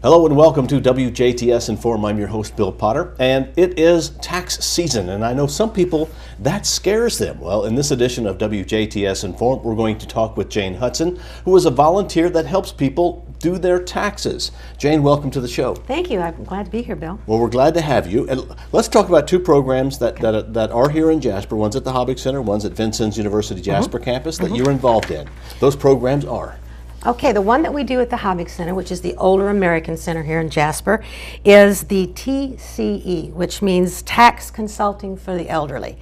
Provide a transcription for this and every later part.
Hello and welcome to WJTS in.form. I'm your host, Bill Potter, and it is tax season, and I know some people that scares them. Well, in this edition of WJTS in.form, we're going to talk with Jayne Hudson, who is a volunteer that helps people do their taxes. Jayne, welcome to the show. Thank you. I'm glad to be here, Bill. Well, we're glad to have you. And let's talk about two programs that are here in Jasper. One's at the Hobbig Center, one's at Vincennes University Jasper campus that you're involved in. Those programs are? Okay, the one that we do at the Hobbig Center, which is the Older American Center here in Jasper, is the TCE, which means Tax Consulting for the Elderly.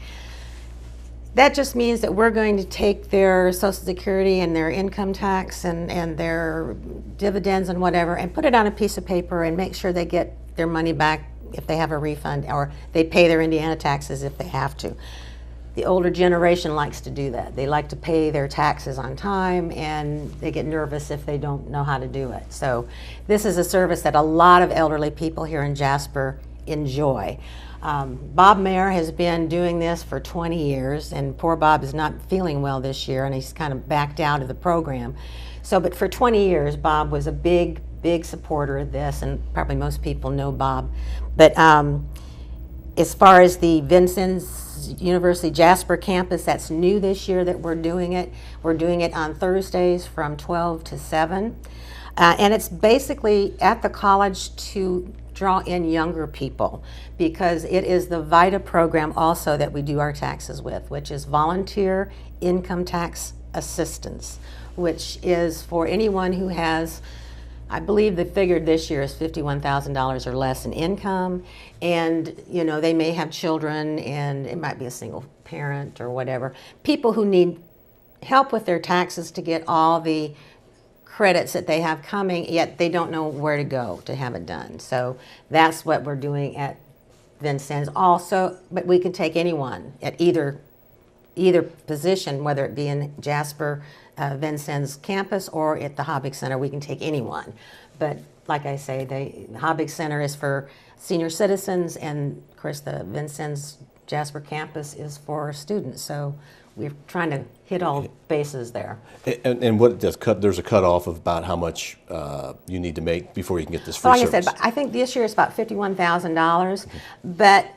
That just means that we're going to take their Social Security and their income tax and their dividends and whatever and put it on a piece of paper and make sure they get their money back if they have a refund, or they pay their Indiana taxes if they have to. The older generation likes to do that. They like to pay their taxes on time, and they get nervous if they don't know how to do it. So this is a service that a lot of elderly people here in Jasper enjoy. Bob Mayer has been doing this for 20 years, and poor Bob is not feeling well this year, and he's kind of backed out of the program. So, but for 20 years, Bob was a big supporter of this, and probably most people know Bob. But as far as the Vincennes University Jasper campus, that's new this year that we're doing it. We're doing it on Thursdays from 12 to 7. And it's basically at the college to draw in younger people, because it is the VITA program also that we do our taxes with, which is Volunteer Income Tax Assistance, which is for anyone who has, I believe the figure this year is $51,000 or less in income, and you know, they may have children, and it might be a single parent or whatever. People who need help with their taxes to get all the credits that they have coming, yet they don't know where to go to have it done. So that's what we're doing at Vincennes also, but we can take anyone at either position, whether it be in Jasper, Vincennes campus, or at the Hobbig Center. We can take anyone. But like I say, the Hobbig Center is for senior citizens, and of course the Vincennes Jasper campus is for students. So we're trying to hit all bases there. And what does there's a cutoff of about how much you need to make before you can get this free service? Like I said, I think this year it's about $51,000, but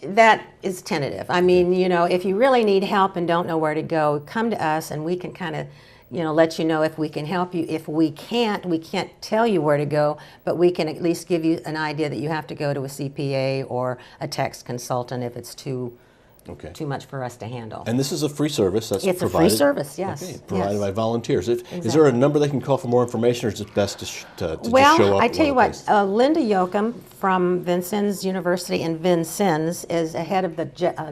that is tentative. I mean, you know, if you really need help and don't know where to go, come to us and we can kind of, you know, let you know if we can help you. If we can't tell you where to go, but we can at least give you an idea that you have to go to a CPA or a tax consultant if it's too much for us to handle. And this is a free service that's provided? It's a free service, yes. Okay, provided by volunteers. Exactly. Is there a number they can call for more information, or is it best to just show up? Well, I tell you what, Linda Yoakum from Vincennes University in Vincennes is ahead of the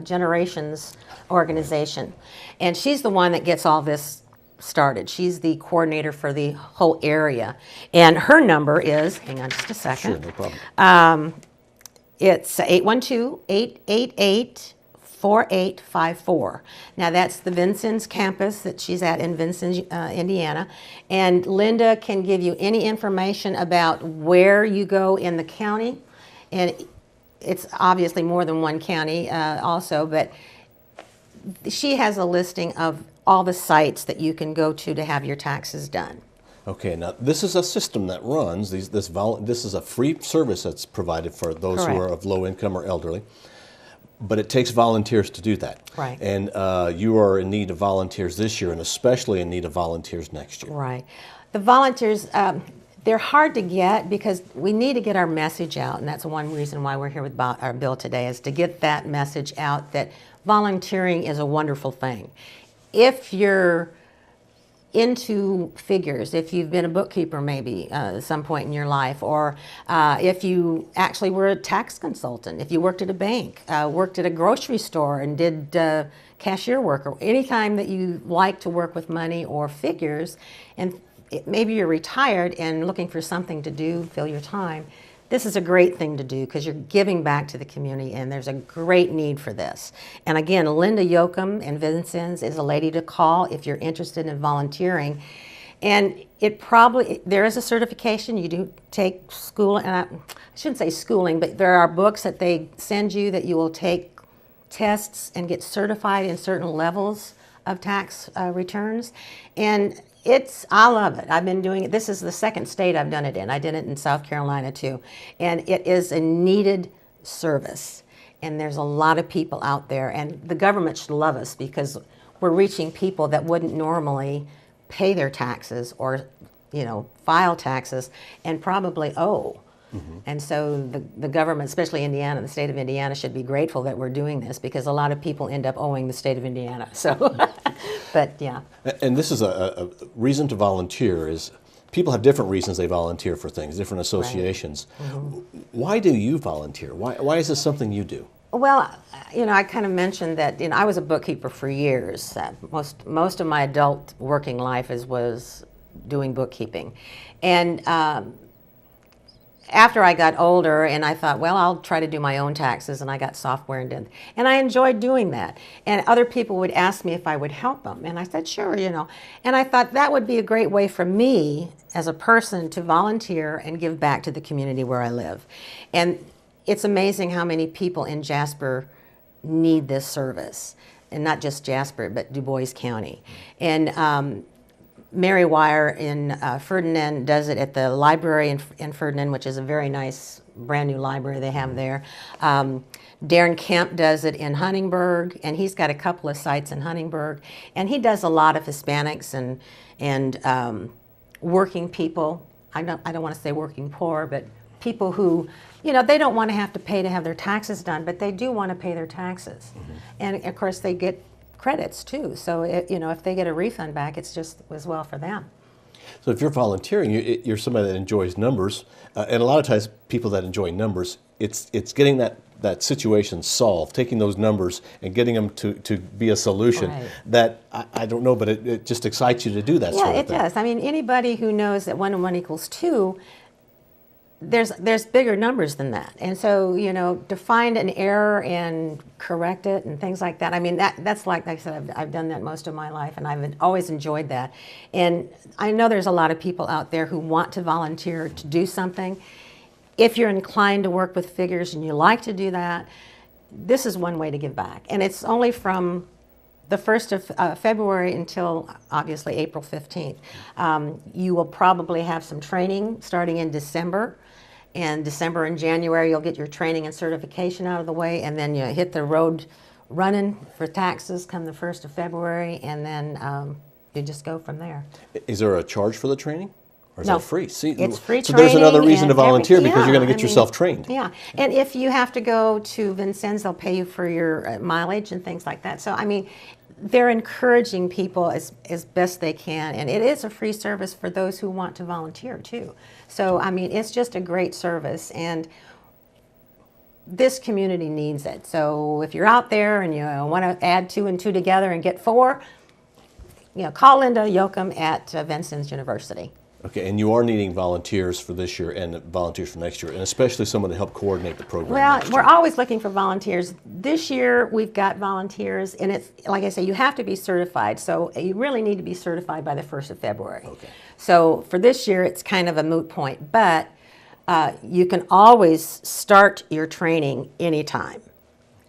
Generations organization. And she's the one that gets all this started. She's the coordinator for the whole area. And her number is, hang on just a second. Sure, no problem. It's 812-888-4854. Now that's the Vincennes campus that she's at in Vincennes, Indiana. And Linda can give you any information about where you go in the county. And it's obviously more than one county also, but she has a listing of all the sites that you can go to have your taxes done. Okay, now this is a system that runs, this is a free service that's provided for those Correct. who are of low income or elderly. But it takes volunteers to do that. Right. And you are in need of volunteers this year, and especially in need of volunteers next year. Right. The volunteers, they're hard to get because we need to get our message out, and that's one reason why we're here with Bill today, is to get that message out that volunteering is a wonderful thing. If you're into figures, if you've been a bookkeeper maybe at some point in your life, or if you actually were a tax consultant, if you worked at a bank, worked at a grocery store and did cashier work, or any time that you like to work with money or figures, and maybe you're retired and looking for something to do, fill your time, this is a great thing to do because you're giving back to the community, and there's a great need for this. And again, Linda Yoakum in Vincennes is a lady to call if you're interested in volunteering. And there is a certification. You do take school, and I shouldn't say schooling, but there are books that they send you that you will take tests and get certified in certain levels of tax returns. And I love it. I've been doing it. This is the second state I've done it in. I did it in South Carolina too. And it is a needed service. And there's a lot of people out there, and the government should love us because we're reaching people that wouldn't normally pay their taxes or, file taxes and probably owe. And so the government, especially Indiana, the state of Indiana, should be grateful that we're doing this because a lot of people end up owing the state of Indiana. So, but yeah. And this is a reason to volunteer is people have different reasons they volunteer for things, different associations. Right. Why do you volunteer? Why is this something you do? Well, I kind of mentioned that I was a bookkeeper for years. Most of my adult working life was doing bookkeeping, and after I got older, and I thought, well, I'll try to do my own taxes, and I got software and I enjoyed doing that. And other people would ask me if I would help them, and I said, sure, And I thought that would be a great way for me as a person to volunteer and give back to the community where I live. And it's amazing how many people in Jasper need this service, and not just Jasper, but Du Bois County. And Mary Wire in Ferdinand does it at the library in Ferdinand, which is a very nice brand new library they have there. Darren Kemp does it in Huntingburg, and he's got a couple of sites in Huntingburg. And he does a lot of Hispanics and working people. I don't want to say working poor, but people who, they don't want to have to pay to have their taxes done, but they do want to pay their taxes. And of course they get credits too. So if they get a refund back, it's just as well for them. So if you're volunteering, you're somebody that enjoys numbers, and a lot of times people that enjoy numbers, it's getting that situation solved, taking those numbers and getting them to be a solution. Right. That I don't know, but it just excites you to do that. Yeah, sort of thing. It does. I mean, anybody who knows that 1 and 1 equals 2. There's bigger numbers than that, and so to find an error and correct it and things like that. I mean that's like I said, I've done that most of my life, and I've always enjoyed that. And I know there's a lot of people out there who want to volunteer to do something. If you're inclined to work with figures and you like to do that, this is one way to give back, and it's only from the 1st of February until obviously April 15th. You will probably have some training starting in December. In December and January, you'll get your training and certification out of the way, and then you hit the road running for taxes come the 1st of February, and then you just go from there. Is there a charge for the training? Or is No, that free? See, it's free so there's another reason to and volunteer because yeah, you're going to get yourself trained. Yeah, and if you have to go to Vincennes, they'll pay you for your mileage and things like that. So, I mean, they're encouraging people as best they can, and it is a free service for those who want to volunteer too. So, I mean, it's just a great service, and this community needs it. So if you're out there and you want to add 2 and 2 together and get 4, call Linda Yoakum at Vincennes University. Okay, and you are needing volunteers for this year and volunteers for next year, and especially someone to help coordinate the program. Well, we're always looking for volunteers. This year we've got volunteers, and it's like I say, you have to be certified. So you really need to be certified by the 1st of February. Okay. So for this year, it's kind of a moot point, but you can always start your training anytime.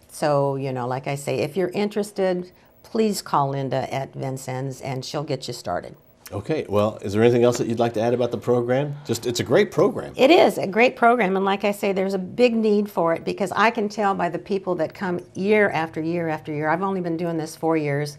So like I say, if you're interested, please call Linda at Vincennes, and she'll get you started. Okay, well, is there anything else that you'd like to add about the program? It's a great program. It is a great program, and like I say, there's a big need for it because I can tell by the people that come year after year after year. I've only been doing this 4 years,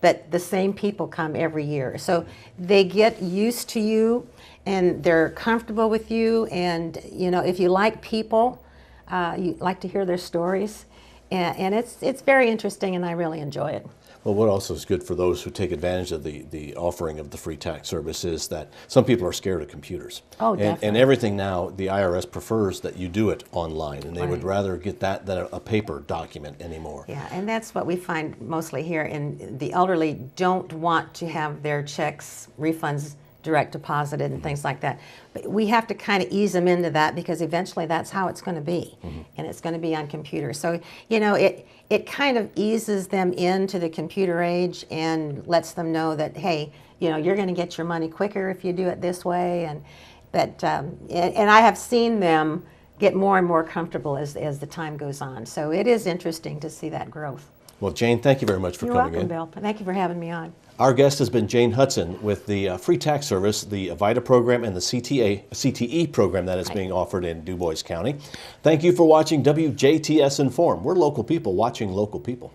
but the same people come every year. So they get used to you, and they're comfortable with you, and if you like people, you like to hear their stories, and it's very interesting, and I really enjoy it. Well, what also is good for those who take advantage of the offering of the free tax service is that some people are scared of computers. Oh, definitely. And everything now, the IRS prefers that you do it online, and they would rather get that than a paper document anymore. Yeah, and that's what we find mostly here. And the elderly don't want to have their checks, refunds, direct deposited and things like that. But we have to kind of ease them into that because eventually that's how it's going to be. And it's going to be on computers. So, it kind of eases them into the computer age and lets them know that, hey, you're going to get your money quicker if you do it this way. And I have seen them get more and more comfortable as the time goes on. So it is interesting to see that growth. Well, Jayne, thank you very much for coming in. You're welcome, Bill. Thank you for having me on. Our guest has been Jayne Hudson with the free tax service, the VITA program, and the CTE program that is being offered in Du Bois County. Thank you for watching WJTS Inform. We're local people watching local people.